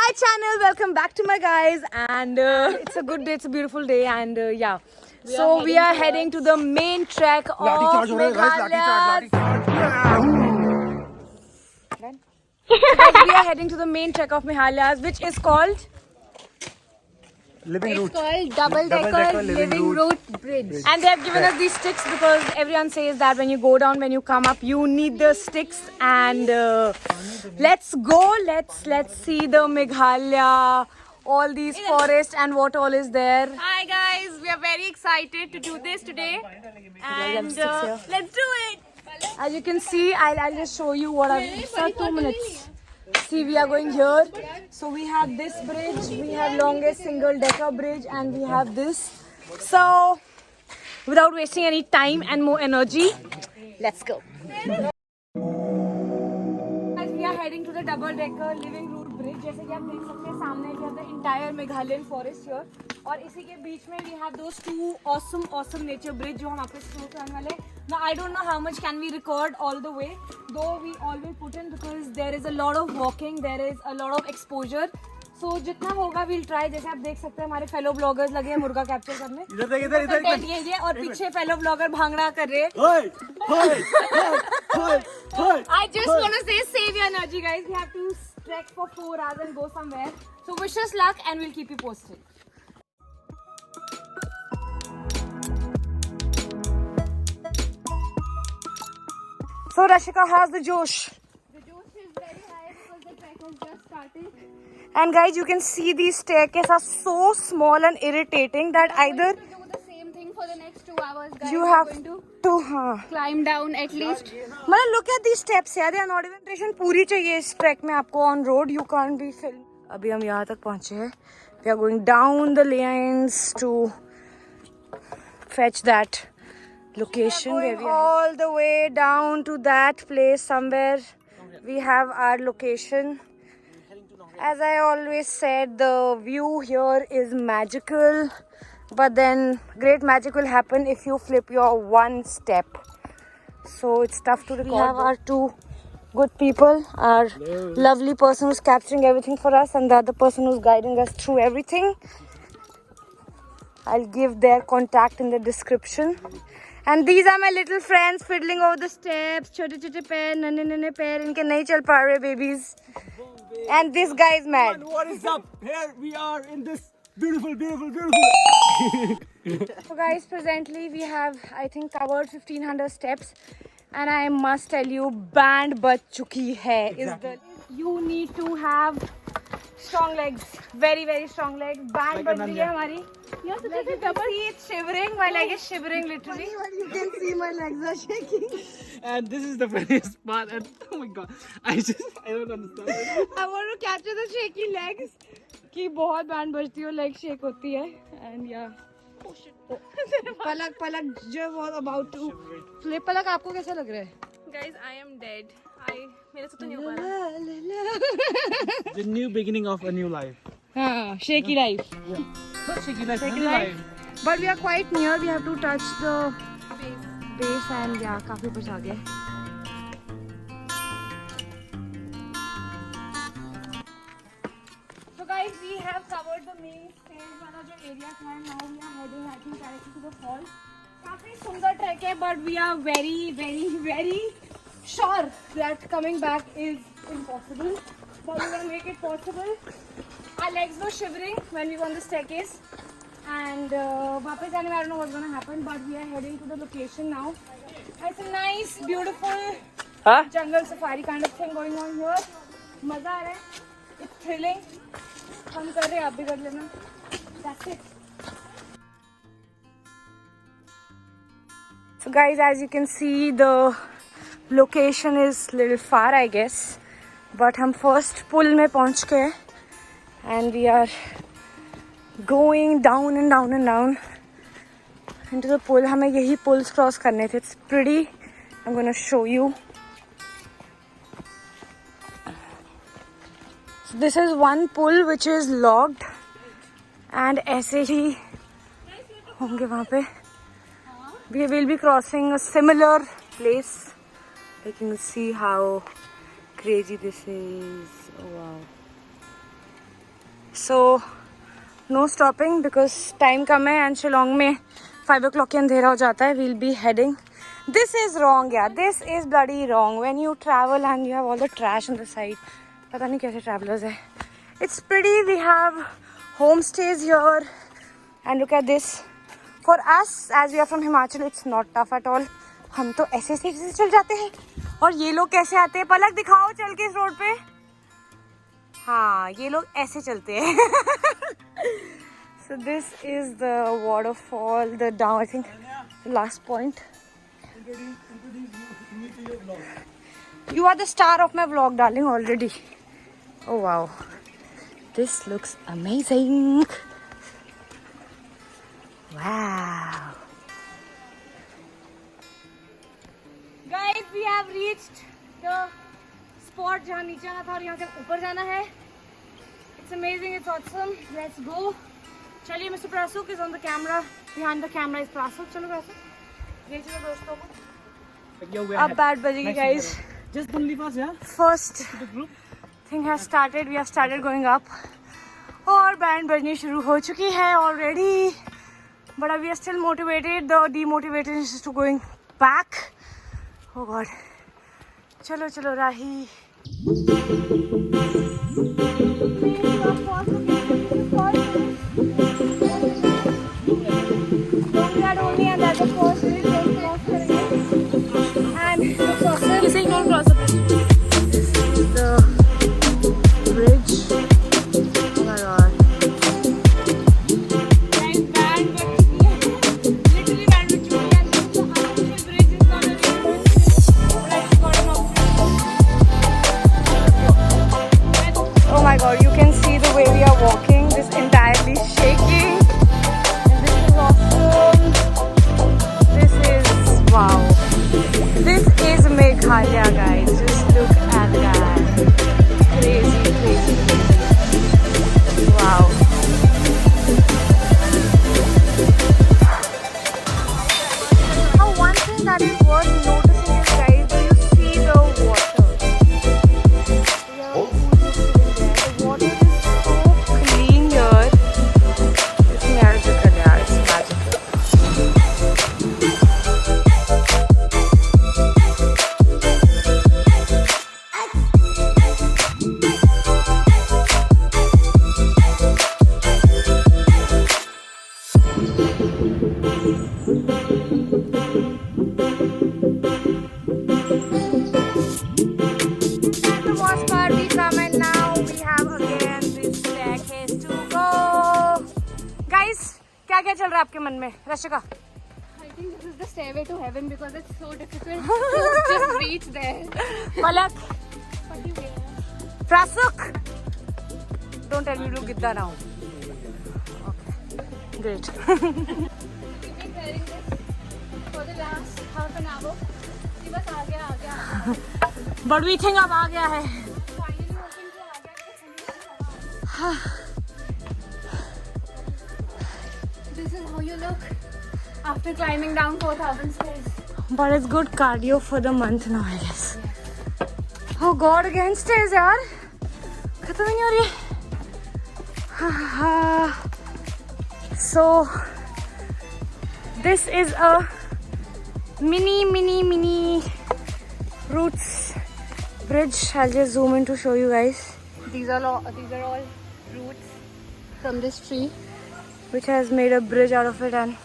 my channel. Welcome back to my guys, and it's a good day. It's a beautiful day, and yeah. So we are heading to the main trek of Meghalaya. So guys, we are heading to the main trek of Meghalaya, which is called Double Decker Living Root Bridge. And they have given us these sticks because everyone says that when you go down, when you come up, you need the sticks. And let's go. Let's see the Meghalaya, all these forests and what all is there. Hi guys, we are very excited to do this today. And let's do it. As you can see, I'll just show you what I've for 2 minutes. See, we are going here. So we have this bridge, we have longest single decker bridge, and we have this. So without wasting any time and more energy, let's go. Guys, we are heading to the double decker living root bridge. जैसे कि आप देख सकते हैं सामने we have the entire Meghalayan forest here. और इसी के बीच में we have those two awesome nature bridge जो हम आपको show करने वाले हैं. Now I don't know how much can we record all the way, though we always put in because there is a lot of walking, there is a lot of exposure. So जितना होगा we'll try. जैसे आप देख सकते हैं हमारे fellow bloggers लगे हैं मुर्गा कैप्चर करने. इधर ये और पीछे fellow blogger भांगड़ा कर रहे हैं. I just want to say save your energy guys. We have to trek for 4 hours and go somewhere. So wish us luck and we'll keep you posted. So Rashika, how's the Josh? The juice is very high because the trek has just started. And guys, you can see these staircases are so small and irritating that either To do the same thing for the next 2 hours guys. you We're have going to to climb down at least. मतलब look at these steps यार, they are not even station पूरी चाहिए इस track में आपको on road you can't be filmed. अभी हम यहाँ तक पहुँचे हैं. We are going down the lanes to fetch that location where we are all the way down to that place somewhere. We have our location. As I always said, the view here is magical, but then great magic will happen if you flip your one step. So it's tough to record. We have our two good people, our lovely person who's capturing everything for us, and the other person who's guiding us through everything. I'll give their contact in the description. And these are my little friends fiddling over the steps. Chote chote pair, nane pair. Inke nahi chal pa rahe babies. And this guy is mad. What is up? Here we are in this beautiful. So guys, presently we have I think covered 1500 steps, and I must tell you, band baj chuki hai. You need to have strong legs, very strong legs. Band baj rahi hai hamari. Yes, like you can see it's shivering. My leg is shivering literally. You can see my legs are shaking. And this is the funniest part. And oh my god, I don't understand. I want to capture the shaky legs. कि बहुत band बजती है और leg shake होती है. And yeah. पलक जो was about to flip. पलक आपको कैसा लग रहा है? Guys, I am dead. मेरे से तो नहीं हो पा रहा. The new beginning of a new life. हाँ, shaky life. Yeah. Not shaky life, Shaky new life. life. But we are quite near. We have to touch the base and yeah, काफी ऊपर आ गए. So guys, we have covered the main stage वाला जो area था. Now we are heading I think directly to the fall. काफी सुंदर track है, but we are very sure that coming back is impossible. But we will make it possible. Our legs were shivering when we were on the staircase, and वापस जाने में I don't know what's gonna happen, but we are heading to the location now. It's a nice, beautiful jungle safari kind of thing going on here. मजा आ रहा है. It's thrilling. हम कर रहे हैं, आप भी कर लेना. That's it. So guys, as you can see, the location is little far, I guess. But हम first पुल में पहुंच गए. And we are going down and down into the pool. हमें यही pools cross करने थे. It's pretty. I'm gonna show you. So this is one pool which is logged, and ऐसे ही होंगे वहाँ पे. We will be crossing a similar place. You can see how crazy this is. Oh wow. So no stopping because time कम है and Shillong में 5 o'clock के अंधेरा हो जाता है. We'll be heading. This is wrong, yeah. This is bloody wrong. When you travel and you have all the trash on the side. पता नहीं कैसे travelers है. It's pretty. We have homestays here. And look at this. For us, as we are from Himachal, it's not tough at all. हम तो ऐसे से चल जाते हैं. और ये लोग कैसे आते हैं? पलक दिखाओ चल के इस रोड पे. हाँ, ये लोग ऐसे चलते हैं. So this is the waterfall, the down, I think, the last point. You are the star of my vlog, darling, already. Oh wow, this looks amazing. Wow. Guys, we have reached the spot जहाँ नीचे आना था और यहाँ से ऊपर जाना है. It's amazing, it's awesome. Let's go. चलिए, Mr. Prasuk is on the camera. Behind the camera is Prasuk. चलो Prasuk. ये चलो दोस्तों को. अब 8 बजेगी guys. Just don't leave us, yeah? First thing has started. We have started going up. और band बजनी शुरू हो चुकी है already. But we are still motivated. The demotivation is to going back. Oh God. चलो चलो राही. क्या चल रहा है आपके मन में Rashika? I think this is the stairway to heaven because it's so difficult to just reach there. Palak. What do you wear? Prasuk. Don't tell me to gidda now. Okay. Great. We've been wearing this for the last half an hour. कि बस आ गया. But we think अब आ गया है. Finally hoping कि आ गया. This is how you look after climbing down 4,000 stairs. But it's good cardio for the month now, I guess. Oh God, again stairs, यार. खत्म ही नहीं हो रही. So this is a mini roots bridge. I'll just zoom in to show you guys. These are all roots from this tree, which has made a bridge out of it, and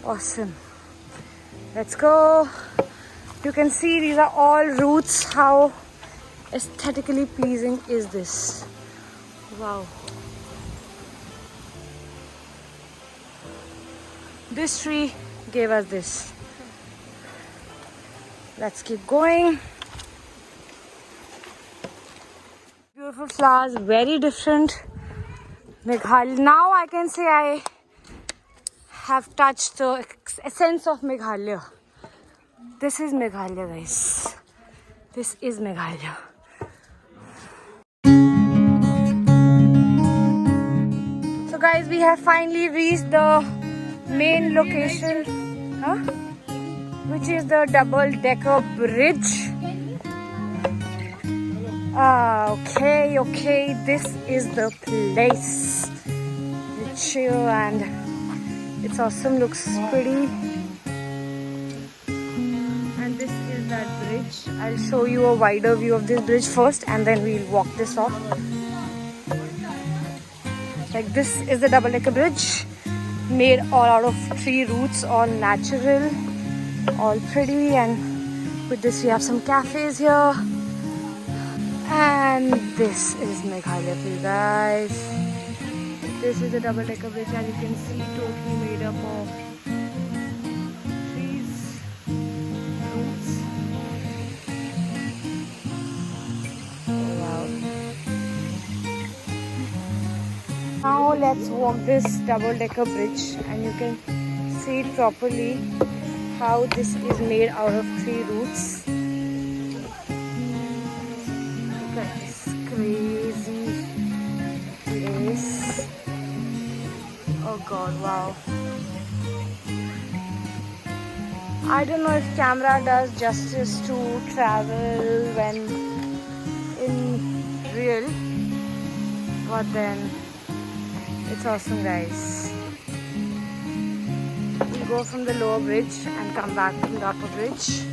awesome. Let's go. You can see these are all roots. How aesthetically pleasing is this? Wow. This tree gave us this. Let's keep going. Beautiful flowers, very different. Meghalaya. Now I can say I have touched the essence of Meghalaya. This is Meghalaya, guys. This is Meghalaya. So guys, we have finally reached the main location, which is the double-decker bridge. Okay, this is the place. You chill and it's awesome, looks pretty. And this is that bridge. I'll show you a wider view of this bridge first and then we'll walk this off. Like this is the double-decker bridge, made all out of tree roots, all natural, all pretty, and with this we have some cafes here. And this is Meghalaya for you guys. This is the double-decker bridge, and you can see totally made up of trees, roots. Oh, wow. Now let's walk this double-decker bridge, and you can see properly how this is made out of tree roots. Look at this crazy place. Oh god, wow. I don't know if camera does justice to travel when in real, but then it's awesome, guys. We'll go from the lower bridge and come back to the upper bridge.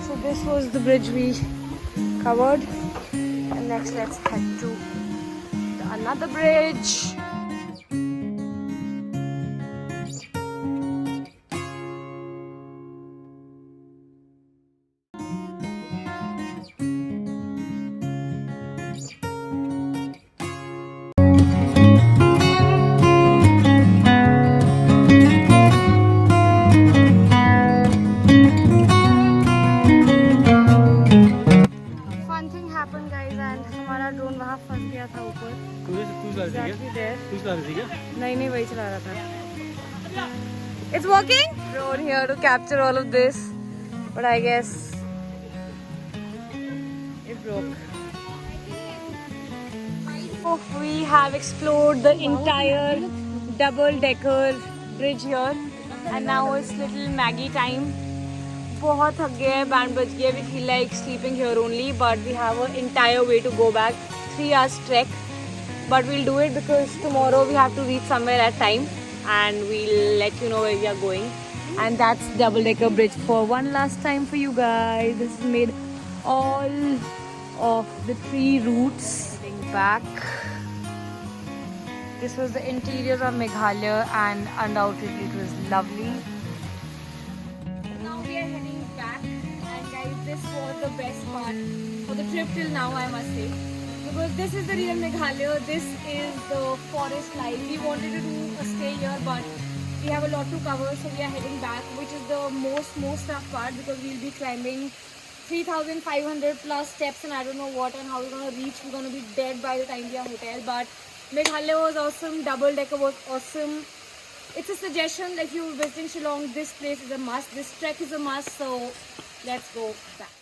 So this was the bridge we covered, and next let's head to another bridge. नहीं वही चला रहा था. It's working. Drone here to capture all of this, but I guess it broke. So we have explored the entire double-decker bridge here, and now it's little Maggie time. बहुत थक गए हैं, band बज गया. We feel like sleeping here only, but we have an entire way to go back. 3 hours trek. But we'll do it because tomorrow we have to reach somewhere at time, and we'll let you know where we are going. And that's double-decker bridge for one last time for you guys. This is made all of the tree roots. Back. This was the interior of Meghalaya, and undoubtedly it was lovely. Now we are heading back, and guys, this was the best part for the trip till now, I must say. Because this is the real Meghalaya, this is the forest life. We wanted to do a stay here, but we have a lot to cover, so we are heading back, which is the most tough part, because we'll be climbing 3,500 plus steps and I don't know what, and how we're going to reach. We're going to be dead by the time we are hotel. But Meghalaya was awesome, double-decker was awesome. It's a suggestion, if you're visiting Shillong, this place is a must, this trek is a must, so let's go back.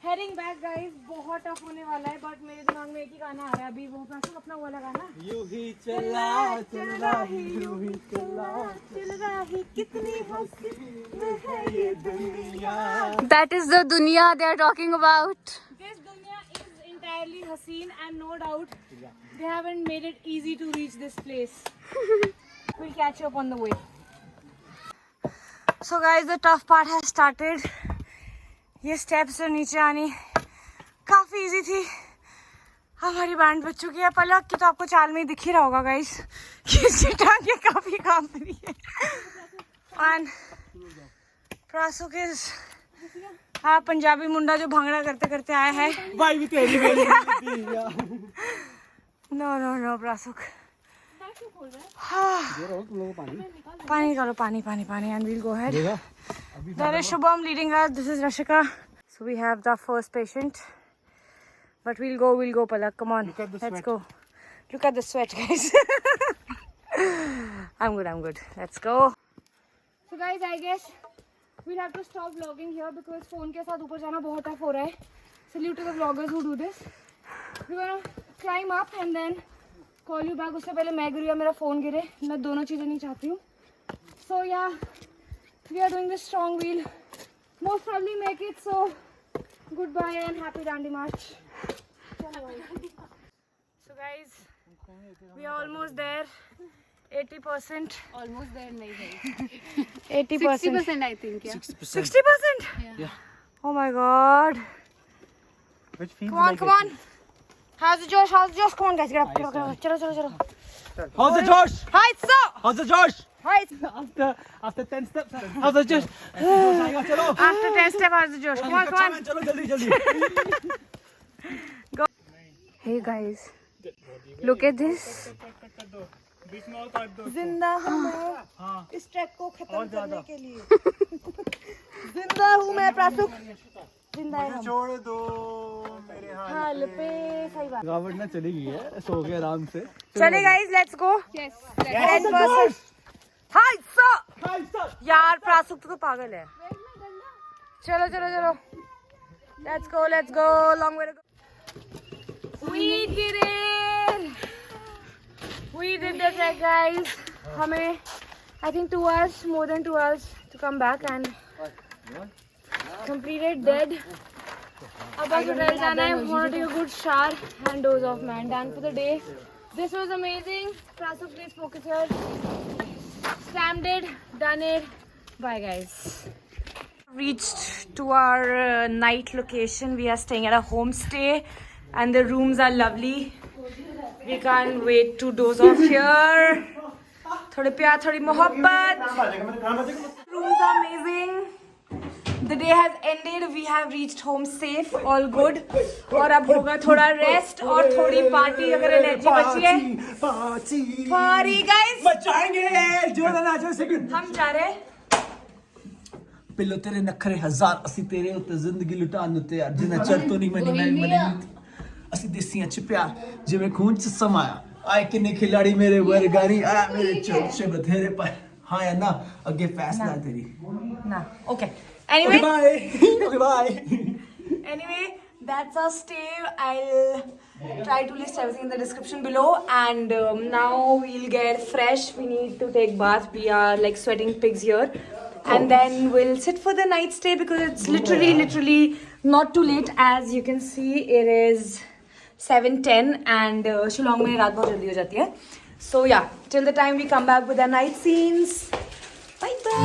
Heading back, guys. बहुत tough होने वाला है, but मेरे दिमाग में एक ही गाना आ रहा है अभी, वो अपना वाला गाना. यूं ही चला चल रही, यूं ही चला चल रही, कितनी हसीन है ये दुनिया. That is the dunya they are talking about. This dunya is entirely haseen, and no doubt they haven't made it easy to reach this place. We'll catch you up on the way. So guys, the tough part has started. ये steps जो नीचे आनी काफ़ी easy थी. हमारी band बज चुकी है. पलक की तो आपको चाल में दिख ही रहा होगा गाइस कि इसकी टांगे काफ़ी काम रही है. एंड प्रासो के हाँ पंजाबी मुंडा जो भंगड़ा करते करते आया है. भाई भी तेरी नो प्रासुक. पानी निकालो, पानी. And we'll go ahead. There is Shubham leading us. This is Rashika. So we have the first patient. But we'll go, Palak. Come on, let's go. Look at the sweat, guys. I'm good. Let's go. So guys, I guess we'll have to stop vlogging here because phone के साथ ऊपर जाना बहुत tough हो रहा है. Salute to the vloggers who do this. We're gonna climb up and then call you back. उससे पहले मैं गिरी या मेरा phone गिरे. मैं दोनों चीजें नहीं चाहती हूँ. So yeah, we are doing this strong. We'll most probably make it. So Goodbye and happy Dandi March. So guys, we are almost there. 80%. Almost there, nahi hai. 80%. 60% I think, yeah. 60%? Yeah. Oh my god. Which feels Come on, come on. How's the Josh? How's the Josh? Come on guys, get up. Get up, get up. Chalo, chalo, chalo. How's the Josh? Hi, sir. How's the Josh? Hi. After 10 steps. How's the Josh? Chalo. After 10 steps, how's the Josh? Come on, come on. Chalo, jaldi, jaldi. Hey guys, look at this. जिंदा हूँ मैं इस track को खत्म करने के लिए. जिंदा हूँ मैं प्रासुक. जिंदा है हम. छोड़ दो मेरे हाल पे. सही बात. गावट ना चली गई है, सो के आराम से. चले guys, let's go. Yes. 10%. Hi sir. यार प्रासुक तो पागल है. चलो चलो चलो. Let's go, let's go. Long way to go. We did it. We did the trek, guys. हमें I think 2 hours, more than 2 hours to come back and completed dead. अब बस होटल जाना है. Want to take a good shower and doze off, man. Done for the day. This was amazing. Prasuk, please focus here. Slammed it, done it. Bye, guys. Reached to our night location. We are staying at a homestay and the rooms are lovely. We can't wait to doze off here. थोड़े प्यार, थोड़ी मोहब्बत. Rooms are amazing. The day has ended. We have reached home safe, all good. और अब होगा थोड़ा rest और थोड़ी party अगर energy बची है. Party, guys. बचाएंगे. जोड़ा ना जो सेकंड. हम जा रहे हैं. पिल्लो तेरे नखरे हजार ਅਸੀਂ ਤੇਰੇ ਉੱਤੇ ਜ਼ਿੰਦਗੀ ਲੁਟਾਉਣ ਨੂੰ ਤਿਆਰ ਜਿੰਨਾ ਚਿਰ ਤੋਂ ਨਹੀਂ ਮਨੀ ਅਸੀਂ ਦੇਸੀਆਂ ਚ ਪਿਆਰ ਜਿਵੇਂ ਖੂਨ ਚ ਸਮਾਇਆ ਆਏ ਕਿੰਨੇ ਖਿਲਾੜੀ ਮੇਰੇ ਵਰਗਾਰੀ ਆ ਮੇਰੇ ਚੋਚੇ ਬਥੇਰੇ ਪਾ ਹਾਂ ਜਾਂ ਨਾ ਅੱਗੇ ਫੈਸਲਾ ਤੇਰੀ ना. Okay. Anyway. Bye okay bye Anyway, that's our stay. I'll try to list everything in the description below. And now we'll get fresh. We need to take bath. We are like sweating pigs here. And then we'll sit for the night stay because it's literally not too late. As you can see, it is 7:10 and Shillong mein raat bahut jaldi ho jati hai. So yeah, till the time we come back with our night scenes. Bye bye.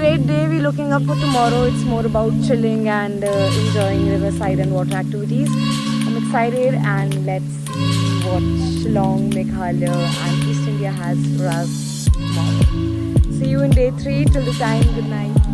Great day. We're looking up for tomorrow. It's more about chilling and enjoying riverside and water activities. I'm excited and let's see what Shillong, Meghalaya and East India has for us tomorrow. See you in day 3. Till the time, good night.